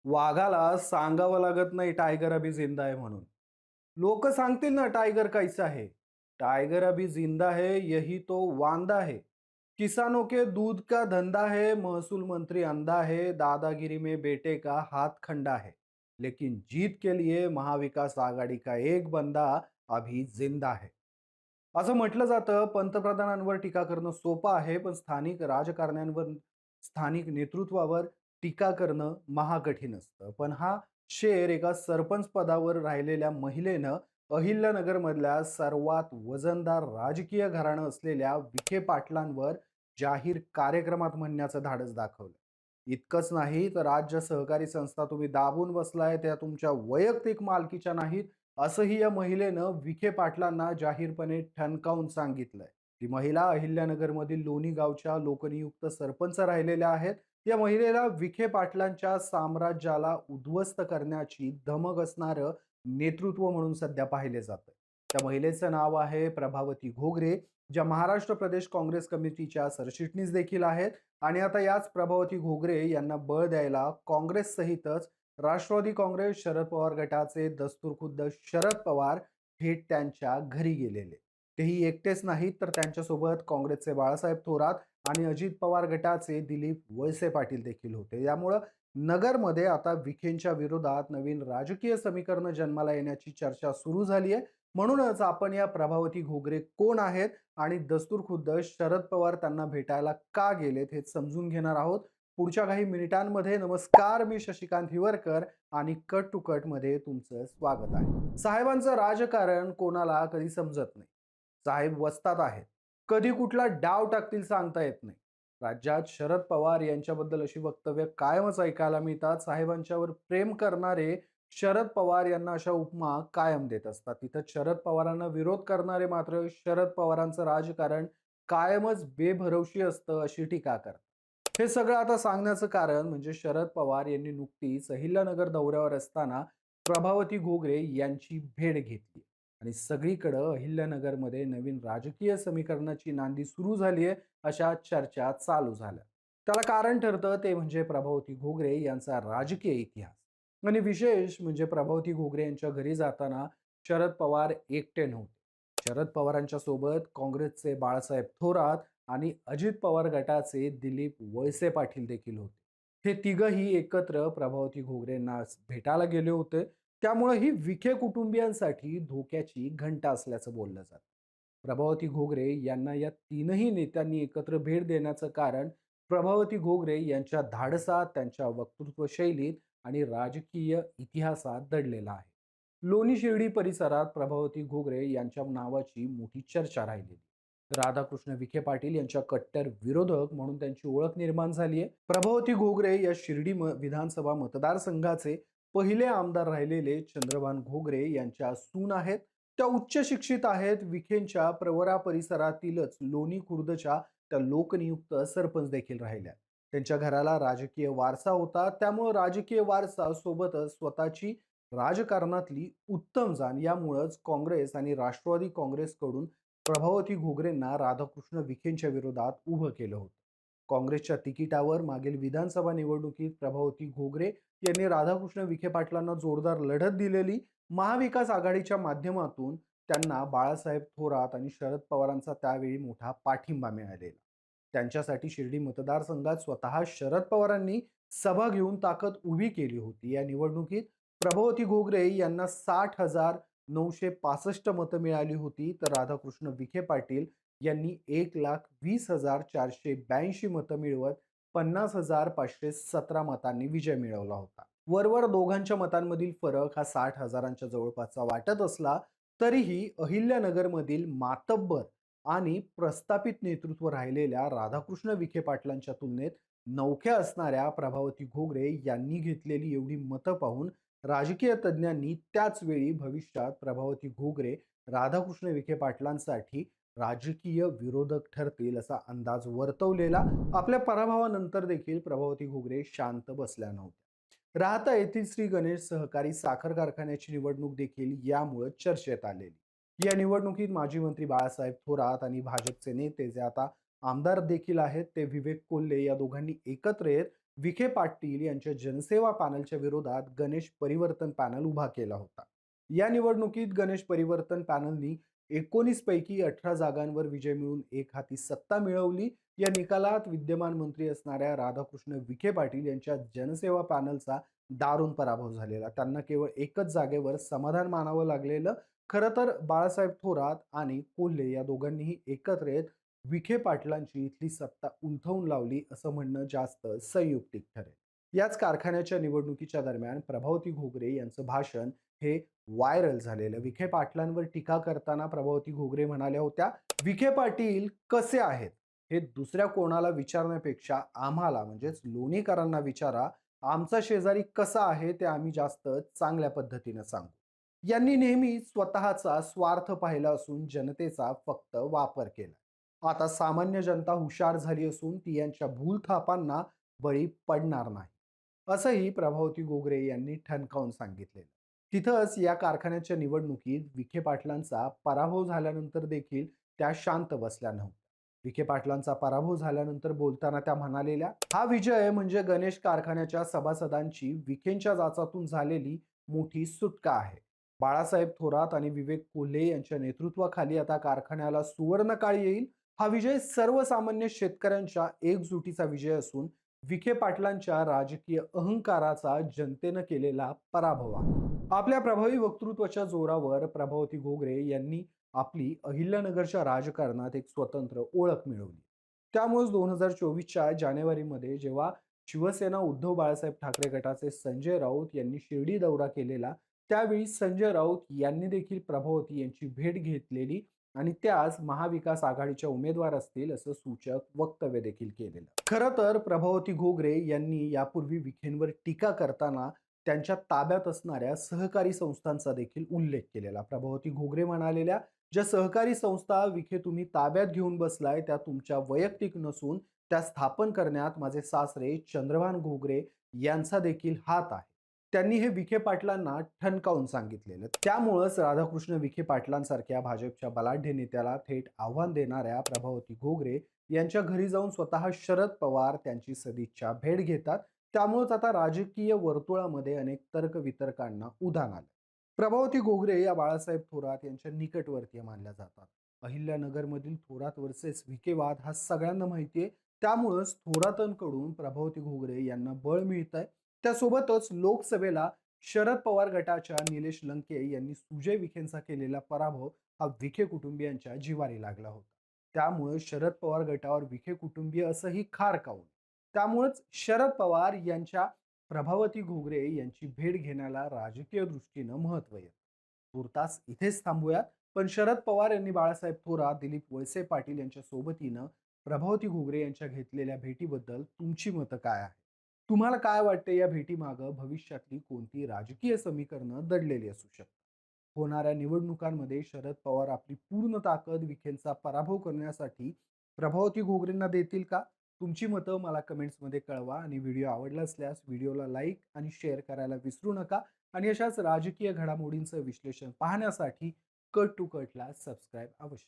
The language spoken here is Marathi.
वाघाला सांगावं लागत नाही टायगर अभी जिंदा है म्हणून. लोक सांगतील ना टाइगर कैसा है. टाइगर अभी जिंदा है यही तो वांदा है. किसानों के दूध का धंधा है, महसूल मंत्री अंधा है, दादागिरी में बेटे का हाथ खंडा है. लेकिन जीत के लिए महाविकास आघाडी का एक बंदा अभी जिंदा है. असं म्हटलं जातं. पंतप्रधानांवर टीका करणं सोपं आहे, पण स्थानिक राजकारण्यांवर, स्थानिक नेतृत्वावर टीका करणं महाकठीण असतं. पण हा शेर एका सरपंच पदावर राहिलेल्या महिलेनं अहिल्यानगरमधल्या सर्वात वजनदार राजकीय घराणं असलेल्या विखे पाटलांवर जाहीर कार्यक्रमात म्हणण्याचं धाडस दाखवलं. इतकंच नाही तर राज्य सहकारी संस्था तुम्ही दाबून बसलाय त्या तुमच्या वैयक्तिक मालकीच्या नाहीत, असंही या महिलेनं विखे पाटलांना जाहीरपणे ठणकावून सांगितलंय. ती महिला अहिल्यानगरमधील लोणी गावच्या लोकनियुक्त सरपंच राहिलेल्या आहेत. या महिलेला विखे पाटलांच्या साम्राज्याला उद्ध्वस्त करण्याची धमक असणारं नेतृत्व म्हणून सध्या पाहिले जातं. त्या महिलेचं नाव आहे प्रभावती घोगरे, ज्या महाराष्ट्र प्रदेश काँग्रेस कमिटीच्या सरचिटणीस देखील आहेत. आणि आता याच प्रभावती घोगरे यांना बळ द्यायला काँग्रेस सहितच राष्ट्रवादी काँग्रेस शरद पवार गटाचे दस्तूरखुद्द शरद पवार थेट त्यांच्या घरी गेलेले. तेही एकटेच नाहीत, तर त्यांच्यासोबत काँग्रेसचे बाळासाहेब थोरात आणि अजित पवार गटाचे दिलीप वळसे पाटील देखील होते. यामुळं नगरमध्ये आता विखेंच्या विरोधात नवीन राजकीय समीकरण जन्माला येण्याची चर्चा सुरू झाली आहे. म्हणूनच आपण या प्रभावती घोगरे कोण आहेत आणि दस्तूरखुद्द शरद पवार त्यांना भेटायला का गेलेत हे समजून घेणार आहोत पुढच्या काही मिनिटांमध्ये. नमस्कार, मी शशिकांत हिवरकर आणि कट टू कट मध्ये तुमचं स्वागत आहे. साहेबांचं राजकारण कोणाला कधी समजत नाही. साहेब वस्तात आहेत, कधी कुठला डाव टाकतील सांगता येत नाही. राज्यात शरद पवार यांच्याबद्दल अशी वक्तव्य कायमच ऐकायला मिळतात. साहेबांच्यावर प्रेम करणारे शरद पवार यांना अशा उपमा कायम देत असतात. तिथं शरद पवारांना विरोध करणारे मात्र शरद पवारांचं राजकारण कायमच बेभरवशी असतं अशी टीका करतात. हे सगळं आता सांगण्याचं कारण म्हणजे शरद पवार यांनी नुकतीच अहिल्यानगर दौऱ्यावर असताना प्रभावती घोगरे यांची भेट घेतली आणि सगळीकडं अहिल्यानगरमध्ये नवीन राजकीय समीकरणाची नांदी सुरू झाली आहे अशा चर्चा चालू झाल्या. त्याला कारण ठरतं ते म्हणजे प्रभावती घोगरे यांचा राजकीय इतिहास. आणि विशेष म्हणजे प्रभावती घोगरे यांच्या घरी जाताना शरद पवार एकटे नव्हते. शरद पवारांच्या सोबत काँग्रेसचे बाळासाहेब थोरात आणि अजित पवार गटाचे दिलीप वळसे पाटील देखील होते. हे तिघही एकत्र प्रभावती घोगरेंना भेटायला गेले होते. त्यामुळे ही विखे कुटुंबियांसाठी धोक्याची घंटा असल्याचं बोललं जातं. प्रभावती घोगरे यांना या तीनही नेत्यांनी एकत्र भेट देण्याचं कारण प्रभावती घोगरे यांच्या धाडसात, त्यांच्या वक्तृत्व शैलीत आणि राजकीय इतिहासात दडलेला आहे. लोणी शिर्डी परिसरात प्रभावती घोगरे यांच्या नावाची मोठी चर्चा राहिलेली. राधाकृष्ण विखे पाटील यांच्या कट्टर विरोधक म्हणून त्यांची ओळख निर्माण झाली आहे. प्रभावती घोगरे या शिर्डी विधानसभा मतदारसंघाचे पहिले आमदार राहिलेले चंद्रभान घोगरे यांच्या सून आहेत. त्या उच्च शिक्षित आहेत. विखेंच्या प्रवरा परिसरातीलच लोणी खुर्दच्या त्या लोकनियुक्त सरपंच देखील राहिल्या. त्यांच्या घराला राजकीय वारसा होता. त्यामुळे राजकीय वारसा सोबतच स्वतःची राजकारणातली उत्तम जाण यामुळेच काँग्रेस आणि राष्ट्रवादी काँग्रेसकडून प्रभावती घोगरेंना राधाकृष्ण विखेंच्या विरोधात उभं केलं होतं. काँग्रेसच्या तिकिटावर मागील विधानसभा निवडणुकीत प्रभावती घोगरे यांनी राधाकृष्ण विखे पाटलांना जोरदार लढत दिलेली. महाविकास आघाडीच्या माध्यमातून त्यांना बाळासाहेब थोरात आणि शरद पवारांचा त्यावेळी मोठा पाठिंबा मिळालेला. त्यांच्यासाठी शिर्डी मतदारसंघात स्वतः शरद पवारांनी सभा घेऊन ताकद उभी केली होती. या निवडणुकीत प्रभावती घोगरे यांना 60,965 मतं मिळाली होती, तर राधाकृष्ण विखे पाटील यांनी 1,20,482 मतं मिळवत 50,517 मतांनी विजय मिळवला होता. वरवर दोघांच्या मतांमधील फरक हा 60,000च्या जवळपासचा वाटत असला तरीही अहिल्यानगरमधील मातब्बर आणि प्रस्थापित नेतृत्व राहिलेल्या राधाकृष्ण विखे पाटलांच्या तुलनेत नवख्या असणाऱ्या प्रभावती घोगरे यांनी घेतलेली एवढी मतं पाहून राजकीय तज्ज्ञांनी त्याच वेळी भविष्यात प्रभावती घोगरे राधाकृष्ण विखे पाटलांसाठी राजकीय विरोधक ठरतील असा अंदाज वर्तवलेला. आपल्या पराभवानंतर देखील प्रभावती घोगरे शांत बसल्या नव्हत्या. राहता येथील श्री गणेश सहकारी साखर कारखान्याची निवडणूक देखील यामुळे चर्चेत आलेली. या निवडणुकीत माजी मंत्री बाळासाहेब थोरात आणि भाजपचे नेते जे आता आमदार देखील आहेत ते विवेक कोल्हे या दोघांनी एकत्र येत विखे पाटील यांच्या जनसेवा पॅनलच्या विरोधात गणेश परिवर्तन पॅनल उभा केला होता. या निवडणुकीत गणेश परिवर्तन पॅनलनी 19 पैकी 18 जागांवर विजय मिळवून एक हाती सत्ता मिळवली. या निकालात विद्यमान मंत्री असणाऱ्या राधाकृष्ण विखे पाटील यांच्या जनसेवा पॅनलचा दारुण पराभव झालेला. त्यांना केवळ एकच जागेवर समाधान मानावं लागलेलं. खरं तर बाळासाहेब थोरात आणि कोल्हे या दोघांनीही एकत्र येत विखे पाटलांची इथली सत्ता उलथवून लावली असं म्हणणं जास्त संयुक्तिक ठरेल. याच कारखान्याच्या निवडणुकीच्या दरम्यान प्रभावती घोगरे यांचं भाषण हे व्हायरल झालेलं. विखे पाटलांवर टीका करताना प्रभावती घोगरे म्हणाल्या होत्या, विखे पाटील कसे आहेत हे दुसऱ्या कोणाला विचारण्यापेक्षा आम्हाला म्हणजेच लोणीकरांना विचारा. आमचा शेजारी कसा आहे ते आम्ही जास्त चांगल्या पद्धतीने सांगू. यांनी नेहमी स्वतःचा स्वार्थ पाहिला असून जनतेचा फक्त वापर केला. आता सामान्य जनता हुशार झाली असून ती यांच्या भूलथापांना बळी पडणार नाही, असंही प्रभावती घोगरे यांनी ठणकावून सांगितलेलं. तिथंच या कारखान्याच्या निवडणुकीत विखे पाटलांचा पराभव झाल्यानंतर देखील त्या शांत बसल्या नव्हत्या. विखे पाटलांचा पराभव झाल्यानंतर बोलताना त्या म्हणालेल्या, हा विजय म्हणजे गणेश कारखान्याच्या सभासदांची विखेंच्या जाचातून झालेली मोठी सुटका आहे. बाळासाहेब थोरात आणि विवेक कोल्हे यांच्या नेतृत्वाखाली आता कारखान्याला सुवर्णकाळ येईल. हा विजय सर्वसामान्य शेतकऱ्यांच्या एकजुटीचा विजय असून विखे पाटलांच्या राजकीय अहंकाराचा जनतेनं केलेला पराभव आहे. आपल्या प्रभावी वक्तृत्वाच्या जोरावर प्रभावती घोगरे यांनी आपली अहिल्यानगरच्या राजकारणात एक स्वतंत्र ओळख मिळवली. त्यामुळेच 2024च्या जानेवारीमध्ये जेव्हा शिवसेना उद्धव बाळासाहेब ठाकरे गटाचे संजय राऊत यांनी शिर्डी दौरा केलेला, त्यावेळी संजय राऊत यांनी देखील प्रभावती यांची भेट घेतलेली आणि त्याच महाविकास आघाडीच्या उमेदवार असतील असं सूचक वक्तव्य देखील केलेलं. खरं तर प्रभावती घोगरे यांनी यापूर्वी विखेंवर टीका करताना त्यांच्या ताब्यात असणाऱ्या सहकारी संस्थांचा देखील उल्लेख केलेला. प्रभावती घोगरे म्हणालेल्या, ज्या सहकारी संस्था विखे तुम्ही ताब्यात घेऊन बसलाय त्या तुमच्या वैयक्तिक नसून त्या स्थापन करण्यात माझे सासरे चंद्रभान घोगरे यांचा देखील हात आहे. त्यांनी हे विखे पाटलांना ठणकावून सांगितलेलं. त्यामुळंच राधाकृष्ण विखे पाटलांसारख्या भाजपच्या बलाढ्य नेत्याला थेट आव्हान देणाऱ्या प्रभावती घोगरे यांच्या घरी जाऊन स्वतः शरद पवार त्यांची सदिच्छा भेट घेतात. त्यामुळेच आता राजकीय वर्तुळामध्ये अनेक तर्कवितर्कांना उधाण आलं. प्रभावती घोगरे या बाळासाहेब थोरात यांच्या निकटवर्तीय मानल्या जातात. अहिल्यानगरमधील थोरात वर्सेस विखे वाद हा सगळ्यांना माहिती आहे. त्यामुळंच थोरातांकडून प्रभावती घोगरे यांना बळ मिळत आहे. त्यासोबतच लोकसभेला शरद पवार गटाच्या निलेश लंके यांनी सुजय विखेंचा केलेला पराभव हा विखे कुटुंबियांच्या जिवारी लागला होता. त्यामुळे शरद पवार गटावर विखे कुटुंबीय असंही खारकावून. त्यामुळेच शरद पवार यांच्या प्रभावती घोगरे यांची भेट घेण्याला राजकीय दृष्टीनं महत्त्व येतं. तूर्तास इथेच थांबूयात. पण शरद पवार यांनी बाळासाहेब थोरात, दिलीप वळसे पाटील यांच्या सोबतीनं प्रभावती घोगरे यांच्या घेतलेल्या भेटीबद्दल तुमची मतं काय आहे? तुम्हाला काय वाटते या भेटीमागं भविष्यातली कोणती राजकीय समीकरणं दडलेली असू शकतात? होणाऱ्या निवडणुकांमध्ये शरद पवार आपली पूर्ण ताकद विखेंचा पराभव करण्यासाठी प्रभावती घोगरेंना देतील का? तुमची मतं मला कमेंट्समध्ये कळवा आणि व्हिडिओ आवडला असल्यास व्हिडिओला लाईक आणि शेअर करायला विसरू नका. आणि अशाच राजकीय घडामोडींचं विश्लेषण पाहण्यासाठी कट टू कटला सबस्क्राईब अवश्य